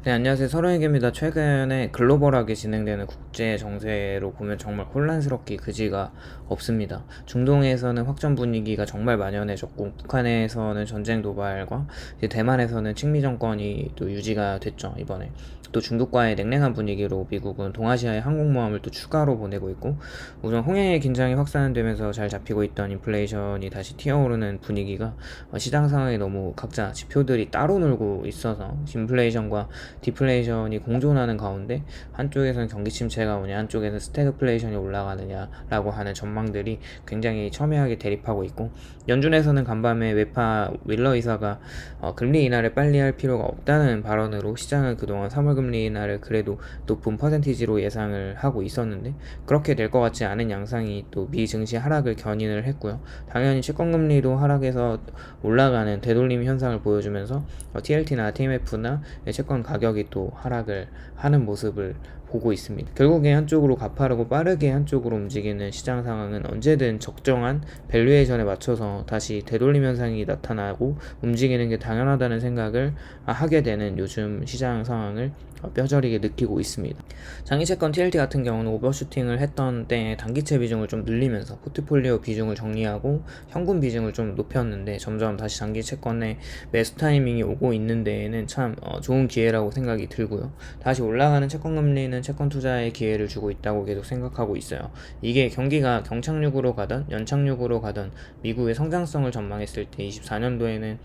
네, 안녕하세요. 서른이입니다. 최근에 글로벌하게 진행되는 국제 정세로 보면 정말 혼란스럽기 그지가 없습니다. 중동에서는 확전 분위기가 정말 만연해졌고, 북한에서는 전쟁 도발과 이제 대만에서는 친미 정권이 또 유지가 됐죠, 이번에. 또 중국과의 냉랭한 분위기로 미국은 동아시아에 항공모함을 또 추가로 보내고 있고, 우선 홍해의 긴장이 확산되면서 잘 잡히고 있던 인플레이션이 다시 튀어오르는 분위기가 시장 상황에 너무 각자 지표들이 따로 놀고 있어서 인플레이션과 디플레이션이 공존하는 가운데 한쪽에서는 경기 침체가 오냐, 한쪽에서는 스태그플레이션이 올라가느냐라고 하는 전망들이 굉장히 첨예하게 대립하고 있고, 연준에서는 간밤에 웨파 윌러 이사가 금리 인하를 빨리 할 필요가 없다는 발언으로 시장은 그동안 3월 금리 인하를 그래도 높은 퍼센티지로 예상을 하고 있었는데, 그렇게 될 것 같지 않은 양상이 또 미 증시 하락을 견인을 했고요. 당연히 채권금리도 하락해서 올라가는 되돌림 현상을 보여주면서 TLT나 TMF나 채권 가격이 또 하락을 하는 모습을 보고 있습니다. 결국에 한쪽으로 가파르고 빠르게 한쪽으로 움직이는 시장 상황은 언제든 적정한 밸류에이션에 맞춰서 다시 되돌림 현상이 나타나고 움직이는 게 당연하다는 생각을 하게 되는 요즘 시장 상황을 뼈저리게 느끼고 있습니다. 장기채권 TLT 같은 경우는 오버슈팅을 했던 때에 단기채 비중을 좀 늘리면서 포트폴리오 비중을 정리하고 현금 비중을 좀 높였는데, 점점 다시 장기채권의 매수 타이밍이 오고 있는 데에는 참 좋은 기회라고 생각이 들고요. 다시 올라가는 채권금리는 채권 투자의 기회를 주고 있다고 계속 생각하고 있어요. 이게 경기가 경착륙으로 가던 연착륙으로 가던 미국의 성장성을 전망했을 때 24년도에는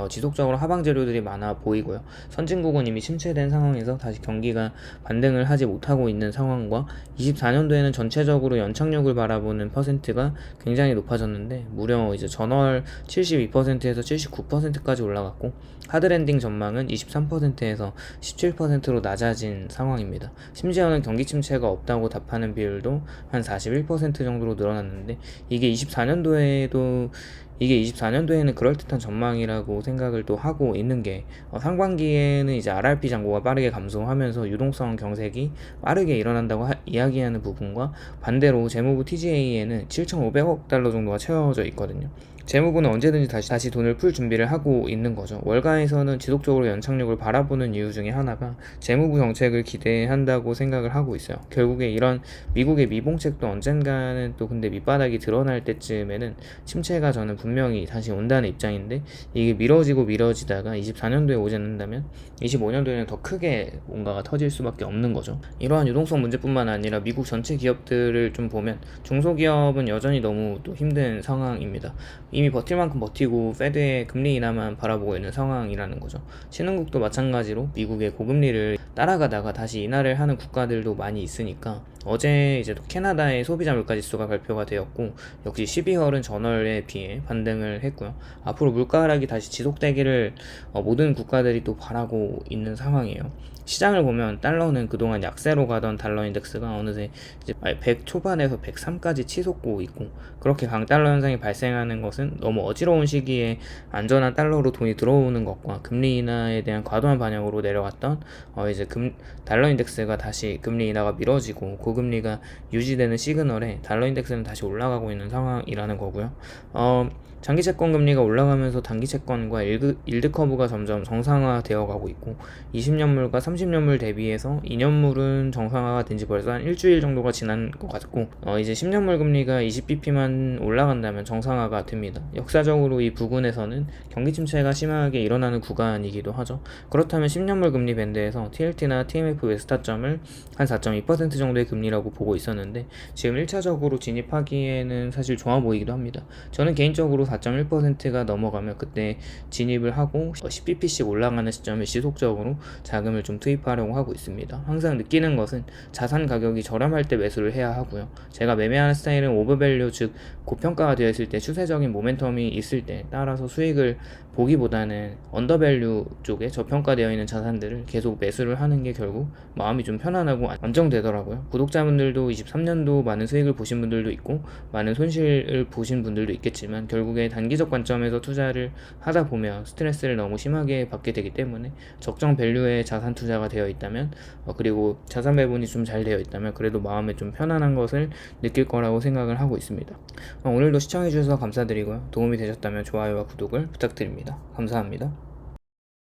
지속적으로 하방 재료들이 많아 보이고요. 선진국은 이미 침체된 상황에서 다시 경기가 반등을 하지 못하고 있는 상황과 24년도에는 전체적으로 연착륙을 바라보는 퍼센트가 굉장히 높아졌는데, 무려 이제 전월 72%에서 79%까지 올라갔고, 하드랜딩 전망은 23%에서 17%로 낮아진 상황입니다. 심지어는 경기 침체가 없다고 답하는 비율도 한 41% 정도로 늘어났는데, 이게 24년도에는 그럴듯한 전망이라고 생각을 또 하고 있는 게, 상반기에는 이제 RRP 잔고가 빠르게 감소하면서 유동성 경색이 빠르게 일어난다고 이야기하는 부분과 반대로 재무부 TGA에는 7,500억 달러 정도가 채워져 있거든요. 재무부는 언제든지 다시 돈을 풀 준비를 하고 있는 거죠. 월가에서는 지속적으로 연착륙을 바라보는 이유 중에 하나가 재무부 정책을 기대한다고 생각을 하고 있어요. 결국에 이런 미국의 미봉책도 언젠가는 또 근데 밑바닥이 드러날 때쯤에는 침체가 저는 분명히 다시 온다는 입장인데, 이게 미뤄지다가 24년도에 오지 않는다면 25년도에는 더 크게 뭔가가 터질 수밖에 없는 거죠. 이러한 유동성 문제뿐만 아니라 미국 전체 기업들을 좀 보면 중소기업은 여전히 너무 또 힘든 상황입니다. 이미 버틸 만큼 버티고 페드의 금리 인하만 바라보고 있는 상황이라는 거죠. 신흥국도 마찬가지로 미국의 고금리를 따라가다가 다시 인하를 하는 국가들도 많이 있으니까, 어제 이제 또 캐나다의 소비자 물가지수가 발표가 되었고, 역시 12월은 전월에 비해 반등을 했고요. 앞으로 물가 하락이 다시 지속되기를 모든 국가들이 또 바라고 있는 상황이에요. 시장을 보면 달러는 그동안 약세로 가던 달러 인덱스가 어느새 이제 100 초반에서 103까지 치솟고 있고, 그렇게 강달러 현상이 발생하는 것은 너무 어지러운 시기에 안전한 달러로 돈이 들어오는 것과 금리 인하에 대한 과도한 반영으로 내려갔던 이제 달러 인덱스가 다시 금리 인하가 미뤄지고 고금리가 유지되는 시그널에 달러 인덱스는 다시 올라가고 있는 상황이라는 거고요. 장기 채권 금리가 올라가면서 단기 채권과 일드 커브가 점점 정상화되어 가고 있고, 20년물과 30년물 대비해서 2년물은 정상화가 된 지 벌써 한 일주일 정도가 지난 것 같고, 이제 10년물 금리가 20bp만 올라간다면 정상화가 됩니다. 역사적으로 이 부근에서는 경기 침체가 심하게 일어나는 구간이기도 하죠. 그렇다면 10년물 금리 밴드에서 TLT나 TMF 웨스타점을 한 4.2% 정도의 금리라고 보고 있었는데, 지금 1차적으로 진입하기에는 사실 좋아 보이기도 합니다. 저는 개인적으로 4.1%가 넘어가면 그때 진입을 하고 10bp씩 올라가는 시점에 지속적으로 자금을 좀 투입하려고 하고 있습니다. 항상 느끼는 것은 자산 가격이 저렴할 때 매수를 해야 하고요. 제가 매매하는 스타일은 오버밸류, 즉 고평가가 되어 있을 때 추세적인 모멘텀이 있을 때 따라서 수익을 보기보다는 언더밸류 쪽에 저평가되어 있는 자산들을 계속 매수를 하는 게 결국 마음이 좀 편안하고 안정되더라고요. 구독자분들도 23년도 많은 수익을 보신 분들도 있고 많은 손실을 보신 분들도 있겠지만, 결국에 단기적 관점에서 투자를 하다 보면 스트레스를 너무 심하게 받게 되기 때문에 적정 밸류의 자산 투자가 되어 있다면, 그리고 자산 배분이 좀 잘 되어 있다면 그래도 마음에 좀 편안한 것을 느낄 거라고 생각을 하고 있습니다. 오늘도 시청해 주셔서 감사드리고요. 도움이 되셨다면 좋아요와 구독을 부탁드립니다. 감사합니다.